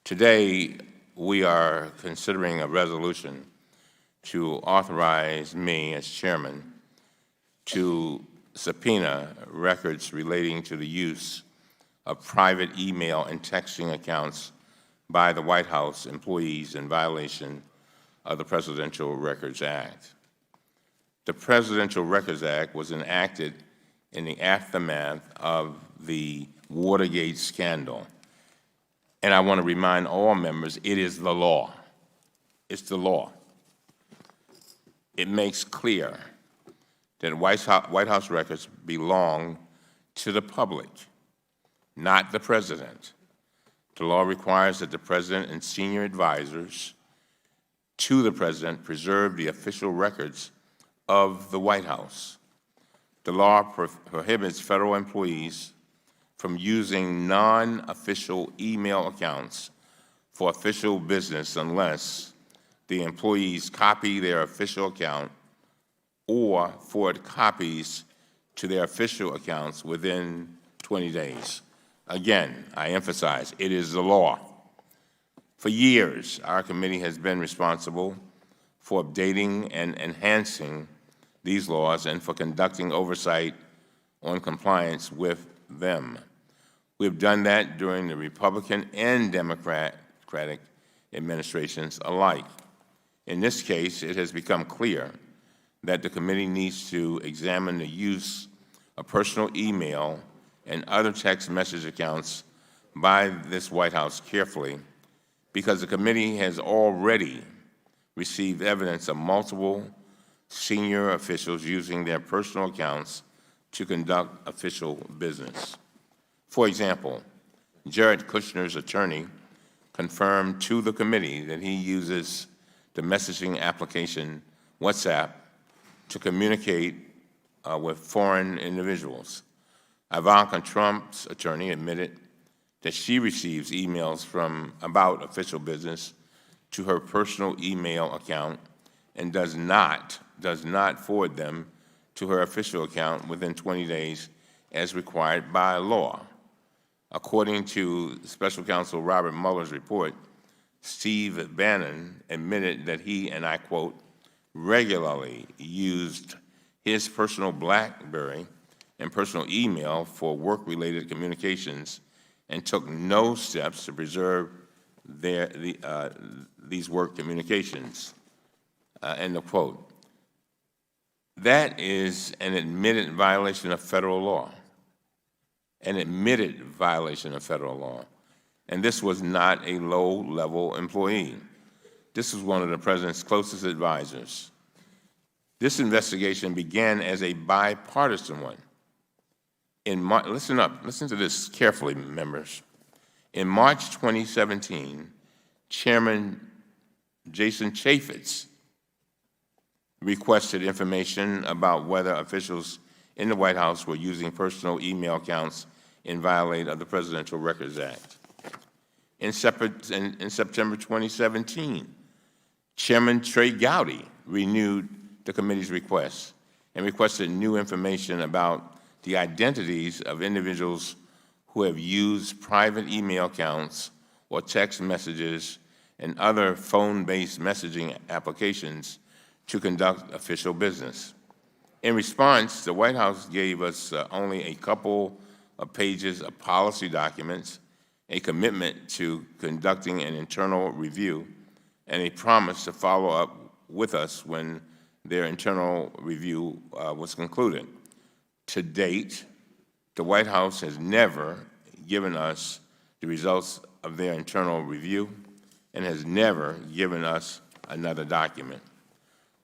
Today, we are considering a resolution to authorize me as chairman to subpoena records relating to the use of private email and texting accounts by the White House employees in violation of the Presidential Records Act. The Presidential Records Act was enacted in the aftermath of the Watergate scandal. And I want to remind all members, it is the law. It's the law. It makes clear that White House records belong to the public, not the President. The law requires that the President and senior advisors to the President preserve the official records of the White House. The law prohibits federal employees from using non-official email accounts for official business unless the employees copy their official account or forward copies to their official accounts within 20 days. Again, I emphasize, it is the law. For years, our committee has been responsible for updating and enhancing these laws and for conducting oversight on compliance with them. We have done that during the Republican and Democratic administrations alike. In this case, it has become clear that the committee needs to examine the use of personal email and other text message accounts by this White House carefully, because the committee has already received evidence of multiple senior officials using their personal accounts to conduct official business. For example, Jared Kushner's attorney confirmed to the committee that he uses the messaging application WhatsApp to communicate with foreign individuals. Ivanka Trump's attorney admitted that she receives emails about official business to her personal email account and does not forward them to her official account within 20 days as required by law. According to Special Counsel Robert Mueller's report, Steve Bannon admitted that he, and I quote, regularly used his personal BlackBerry and personal email for work-related communications and took no steps to preserve these work communications, end of quote. That is an admitted violation of federal law, an admitted violation of federal law. And this was not a low-level employee. This was one of the President's closest advisors. This investigation began as a bipartisan one. Listen up, listen to this carefully, members. In March 2017, Chairman Jason Chaffetz requested information about whether officials in the White House were using personal email accounts in violation of the Presidential Records Act. In September 2017, Chairman Trey Gowdy renewed the committee's request and requested new information about the identities of individuals who have used private email accounts or text messages and other phone-based messaging applications to conduct official business. In response, the White House gave us only a couple of pages of policy documents, a commitment to conducting an internal review, and a promise to follow up with us when their internal review was concluded. To date, the White House has never given us the results of their internal review and has never given us another document.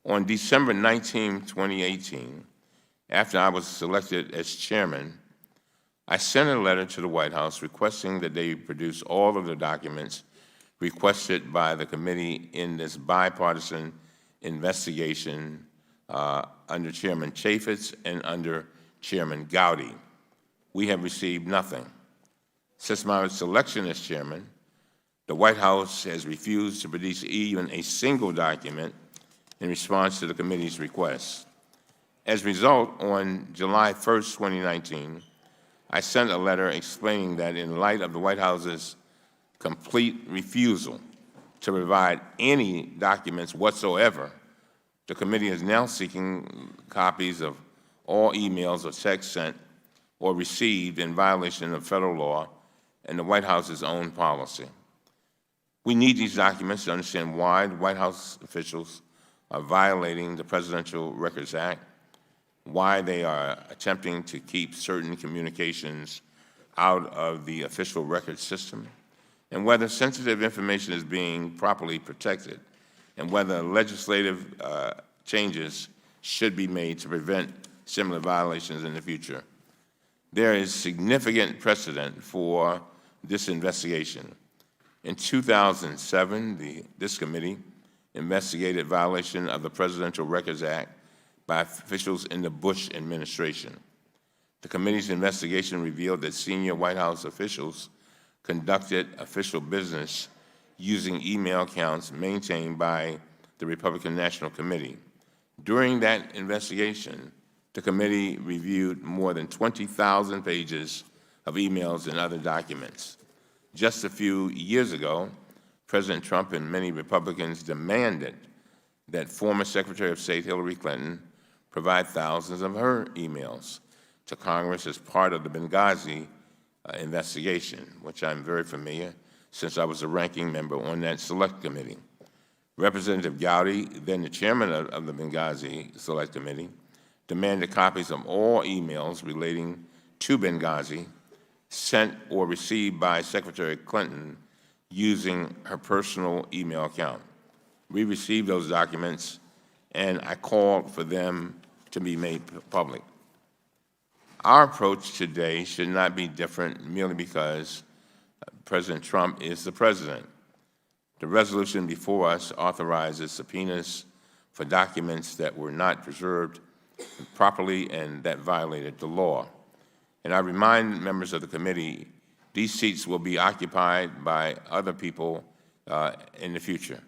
On December 19, 2018, after I was selected as chairman, I sent a letter to the White House requesting that they produce all of the documents requested by the committee in this bipartisan investigation under Chairman Chaffetz and under Chairman Gowdy. We have received nothing. Since my selection as chairman, the White House has refused to produce even a single document in response to the committee's request. As a result, on July 1st, 2019, I sent a letter explaining that in light of the White House's complete refusal to provide any documents whatsoever, the committee is now seeking copies of all emails or texts sent or received in violation of federal law and the White House's own policy. We need these documents to understand why the White House officials are violating the Presidential Records Act, why they are attempting to keep certain communications out of the official record system, and whether sensitive information is being properly protected, and whether legislative changes should be made to prevent similar violations in the future. There is significant precedent for this investigation. In 2007, this committee investigated violation of the Presidential Records Act by officials in the Bush administration. The committee's investigation revealed that senior White House officials conducted official business using email accounts maintained by the Republican National Committee. During that investigation, the committee reviewed more than 20,000 pages of emails and other documents. Just a few years ago, President Trump and many Republicans demanded that former Secretary of State Hillary Clinton provide thousands of her emails to Congress as part of the Benghazi investigation, which I'm very familiar since I was a ranking member on that select committee. Representative Gowdy, then the chairman of the Benghazi Select Committee, demanded copies of all emails relating to Benghazi sent or received by Secretary Clinton using her personal email account. We received those documents, and I called for them to be made public. Our approach today should not be different merely because President Trump is the president. The resolution before us authorizes subpoenas for documents that were not preserved properly and that violated the law. And I remind members of the committee, these seats will be occupied by other people in the future.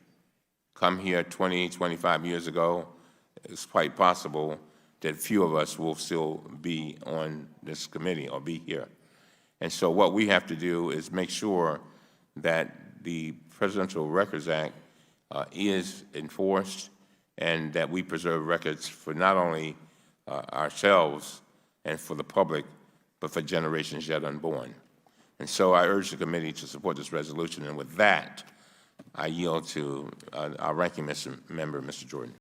Come here 20, 25 years ago, it's quite possible that few of us will still be on this committee or be here. And so what we have to do is make sure that the Presidential Records Act is enforced and that we preserve records for not only ourselves and for the public, but for generations yet unborn. And so I urge the committee to support this resolution, and with that, I yield to our ranking member, Mr. Jordan.